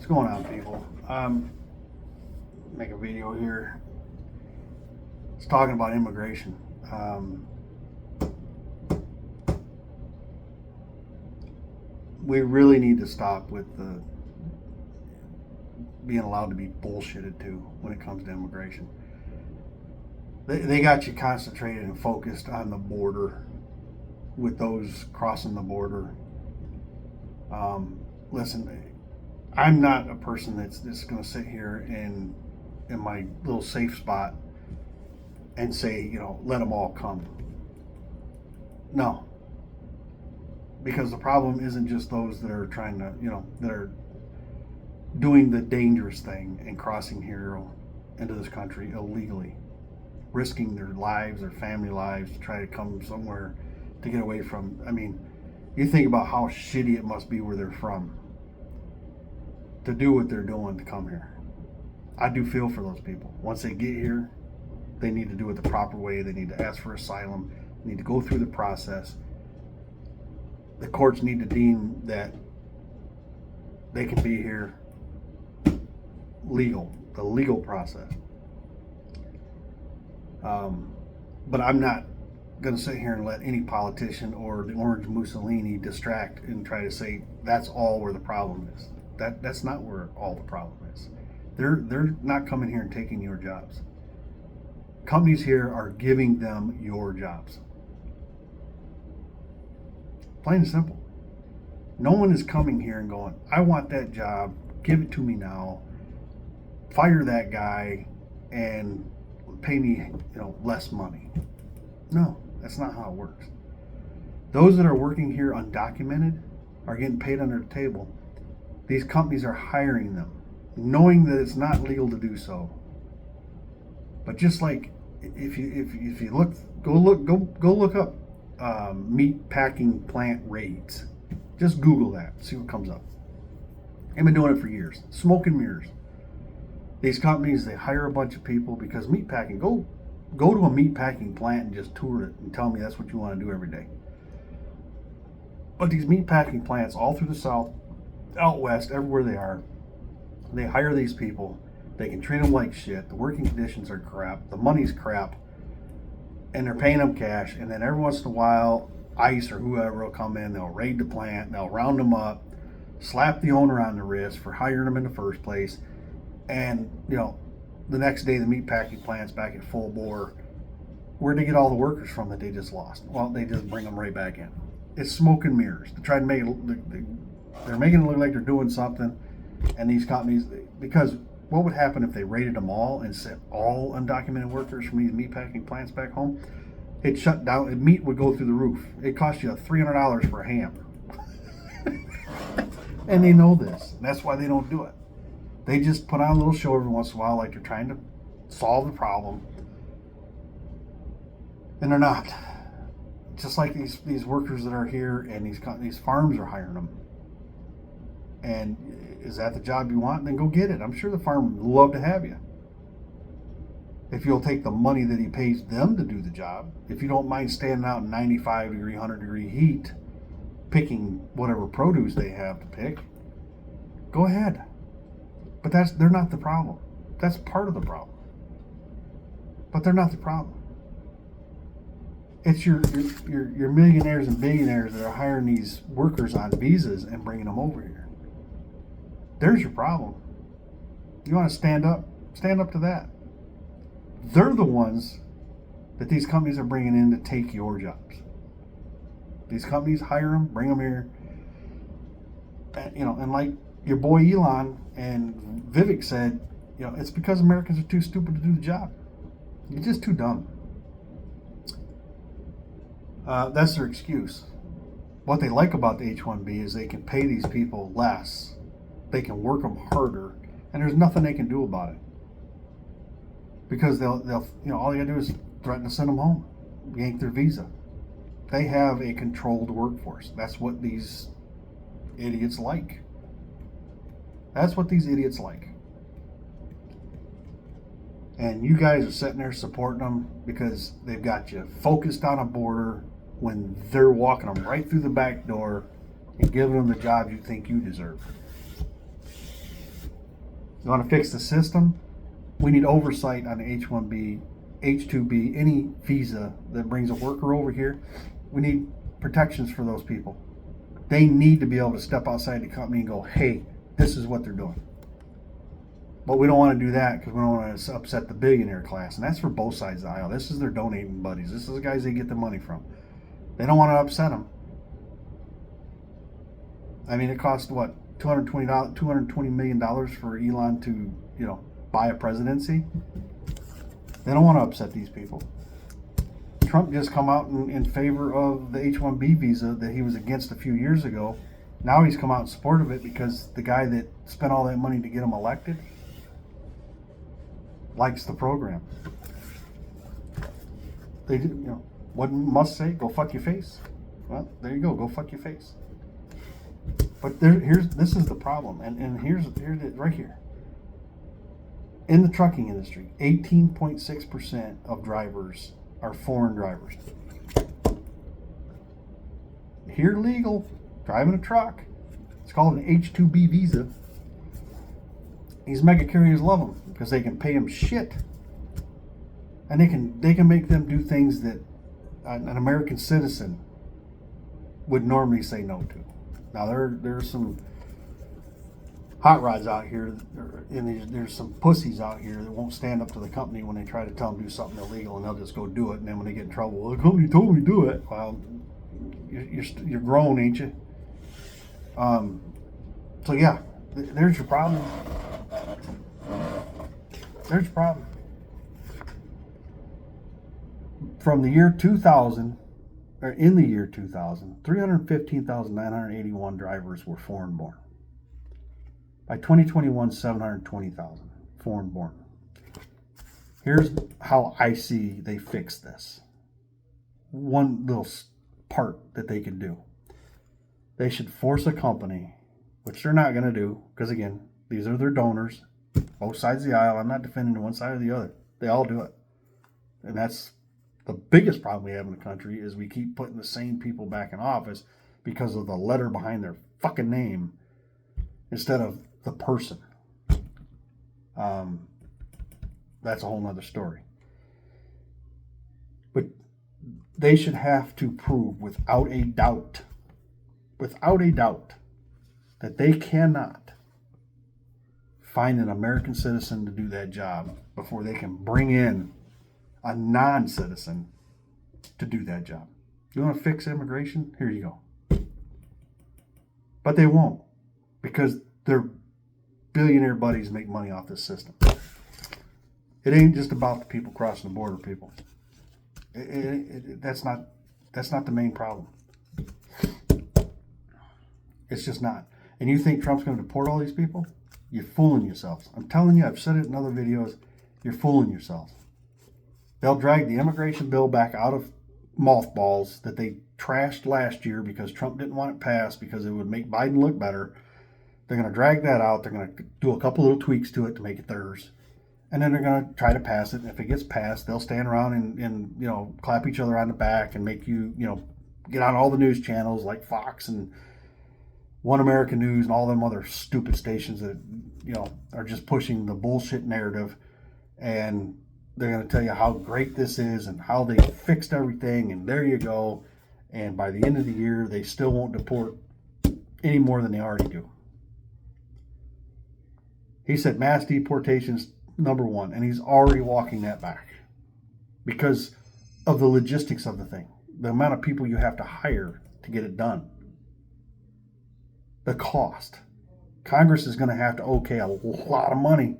going on, people? Make a video here. It's talking about immigration. We really need to stop with the being allowed to be bullshitted to when it comes to immigration. They got you concentrated and focused on the border with those crossing the border. Listen, I'm not a person that's just going to sit here in my little safe spot and say, let them all come. No. Because the problem isn't just those that are trying to, that are doing the dangerous thing and crossing here into this country illegally, risking their lives, their family lives to try to come somewhere to get away from. I mean, you think about how shitty it must be where they're from to do what they're doing to come here. I do feel for those people. Once they get here, they need to do it the proper way. They need to ask for asylum. They need to go through the process. The courts need to deem that they can be here the legal process. But I'm not going to sit here and let any politician or the orange Mussolini distract and try to say that's all where the problem is. That's not where all the problem is. They're not coming here and taking your jobs. Companies here are giving them your jobs. Plain and simple. No one is coming here and going, I want that job, give it to me now, fire that guy, and pay me, less money. No, that's not how it works. Those that are working here undocumented are getting paid under the table. These companies are hiring them, knowing that it's not legal to do so. But just like if you go look up meat packing plant raids. Just Google that, see what comes up. I've been doing it for years. Smoke and mirrors. These companies, they hire a bunch of people because meat packing. Go to a meat packing plant and just tour it and tell me that's what you want to do every day. But these meat packing plants all through the South, out West, everywhere they hire these people. They can treat them like shit. The working conditions are crap. The money's crap. And they're paying them cash. And then every once in a while, ICE or whoever will come in. They'll raid the plant. They'll round them up, slap the owner on the wrist for hiring them in the first place. And, the next day the meatpacking plant's back at full bore. Where'd they get all the workers from that they just lost? Well, they just bring them right back in. It's smoke and mirrors. To try to make it, they're making it look like they're doing something. And these companies, because what would happen if they raided them all and sent all undocumented workers from these meatpacking plants back home? It shut down. Meat would go through the roof. It cost you $300 for a ham. And they know this. That's why they don't do it. They just put on a little show every once in a while like they're trying to solve the problem. And they're not. Just like these workers that are here and these farms are hiring them. And is that the job you want? Then go get it. I'm sure the farm would love to have you. If you'll take the money that he pays them to do the job. If you don't mind standing out in 95 degree, 100 degree heat, picking whatever produce they have to pick, go ahead. But they're not the problem. That's part of the problem. But they're not the problem. It's your millionaires and billionaires that are hiring these workers on visas and bringing them over here. There's your problem. You want to stand up to that. They're the ones that these companies are bringing in to take your jobs. These companies hire them, bring them here. And like your boy Elon and Vivek said, it's because Americans are too stupid to do the job. You're just too dumb. That's their excuse. What they like about the H-1B is they can pay these people less. They can work them harder, and there's nothing they can do about it. Because they'll all they gotta do is threaten to send them home, yank their visa. They have a controlled workforce. That's what these idiots like. That's what these idiots like. And you guys are sitting there supporting them because they've got you focused on a border when they're walking them right through the back door and giving them the job you think you deserve. You want to fix the system? We need oversight on the H-1B, H-2B, any visa that brings a worker over here. We need protections for those people. They need to be able to step outside the company and go, hey, this is what they're doing. But we don't want to do that because we don't want to upset the billionaire class. And that's for both sides of the aisle. This is their donating buddies. This is the guys they get the money from. They don't want to upset them. I mean, it cost what, $220 million for Elon to, buy a presidency. They don't want to upset these people. Trump just come out in favor of the H-1B visa that he was against a few years ago. Now he's come out in support of it because the guy that spent all that money to get him elected likes the program. They do, what must say? Go fuck your face. Well, there you go. Go fuck your face. But this is the problem, and here's it right here. In the trucking industry, 18.6% of drivers are foreign drivers. Here legal, driving a truck. It's called an H-2B visa. These mega carriers love them because they can pay them shit, and they can make them do things that an American citizen would normally say no to. Now there's some hot rods out here, and there's some pussies out here that won't stand up to the company when they try to tell them to do something illegal, and they'll just go do it. And then when they get in trouble, well, the company told me to do it. Well, you're grown, ain't you? So yeah, there's your problem. There's your problem. From the year 2000, or in the year 2000, 315,981 drivers were foreign born. By 2021, 720,000 foreign born. Here's how I see they fix this. One little part that they can do. They should force a company, which they're not going to do, because again, these are their donors, both sides of the aisle. I'm not defending one side or the other. They all do it. And that's the biggest problem we have in the country, is we keep putting the same people back in office because of the letter behind their fucking name instead of the person. That's a whole nother story. But they should have to prove without a doubt, that they cannot find an American citizen to do that job before they can bring in a non-citizen to do that job. You want to fix immigration? Here you go. But they won't, because their billionaire buddies make money off this system. It ain't just about the people crossing the border, people. That's not the main problem. It's just not. And you think Trump's going to deport all these people? You're fooling yourselves. I'm telling you, I've said it in other videos. You're fooling yourselves. They'll drag the immigration bill back out of mothballs that they trashed last year because Trump didn't want it passed because it would make Biden look better. They're going to drag that out. They're going to do a couple little tweaks to it to make it theirs. And then they're going to try to pass it. And if it gets passed, they'll stand around and clap each other on the back and make you, get on all the news channels like Fox and One American News and all them other stupid stations that, are just pushing the bullshit narrative. And they're going to tell you how great this is and how they fixed everything, and there you go. And by the end of the year, they still won't deport any more than they already do. He said mass deportation's number one, and he's already walking that back because of the logistics of the thing. The amount of people you have to hire to get it done. The cost. Congress is going to have to okay a lot of money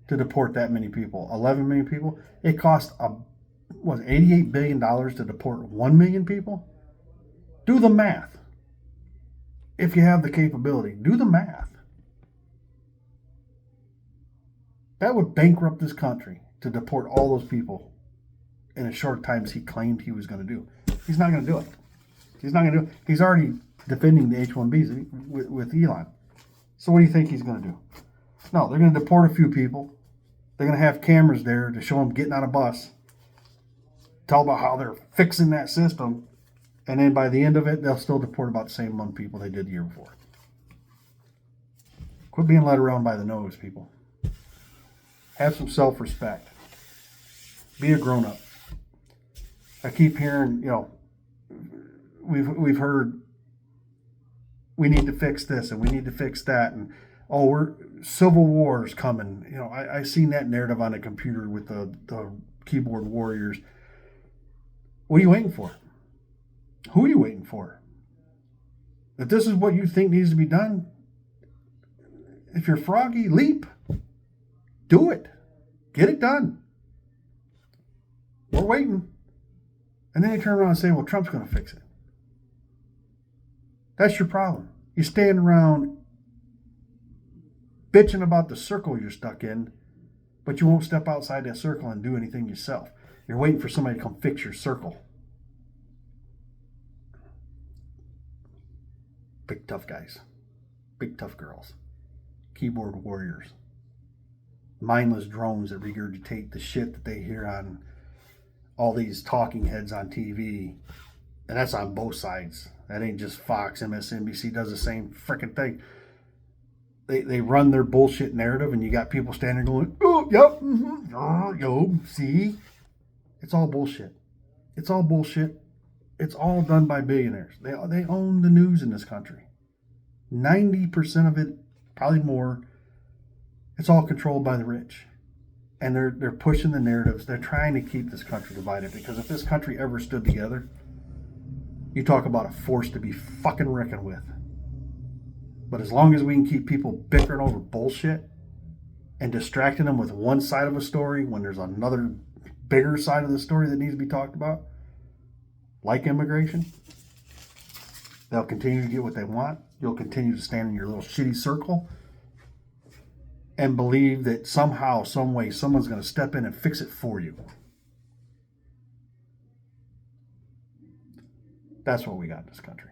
to deport that many people. 11 million people. It cost $88 billion to deport 1 million people? Do the math. If you have the capability, do the math. That would bankrupt this country to deport all those people in as short time as he claimed he was going to do. He's not going to do it. He's not going to do it. He's already defending the H-1Bs with Elon. So what do you think he's going to do? No, they're going to deport a few people. They're going to have cameras there to show them getting on a bus. Tell about how they're fixing that system. And then by the end of it, they'll still deport about the same amount of people they did the year before. Quit being led around by the nose, people. Have some self-respect. Be a grown-up. I keep hearing, we've heard we need to fix this and we need to fix that, and we're civil war is coming. I seen that narrative on the computer with the keyboard warriors. What are you waiting for? Who are you waiting for? If this is what you think needs to be done, if you're froggy, leap. Do it. Get it done. We're waiting. And then you turn around and say, well, Trump's going to fix it. That's your problem. You stand around bitching about the circle you're stuck in, but you won't step outside that circle and do anything yourself. You're waiting for somebody to come fix your circle. Big tough guys. Big tough girls. Keyboard warriors. Mindless drones that regurgitate the shit that they hear on all these talking heads on TV. And that's on both sides. That ain't just Fox. MSNBC does the same freaking thing. They run their bullshit narrative, and you got people standing going, oh, yep, see? It's all bullshit. It's all bullshit. It's all done by billionaires. They own the news in this country. 90% of it, probably more, it's all controlled by the rich. And they're pushing the narratives. They're trying to keep this country divided, because if this country ever stood together, you talk about a force to be fucking reckoned with. But as long as we can keep people bickering over bullshit and distracting them with one side of a story when there's another bigger side of the story that needs to be talked about, like immigration, they'll continue to get what they want. You'll continue to stand in your little shitty circle and believe that somehow, some way, someone's going to step in and fix it for you. That's what we got in this country.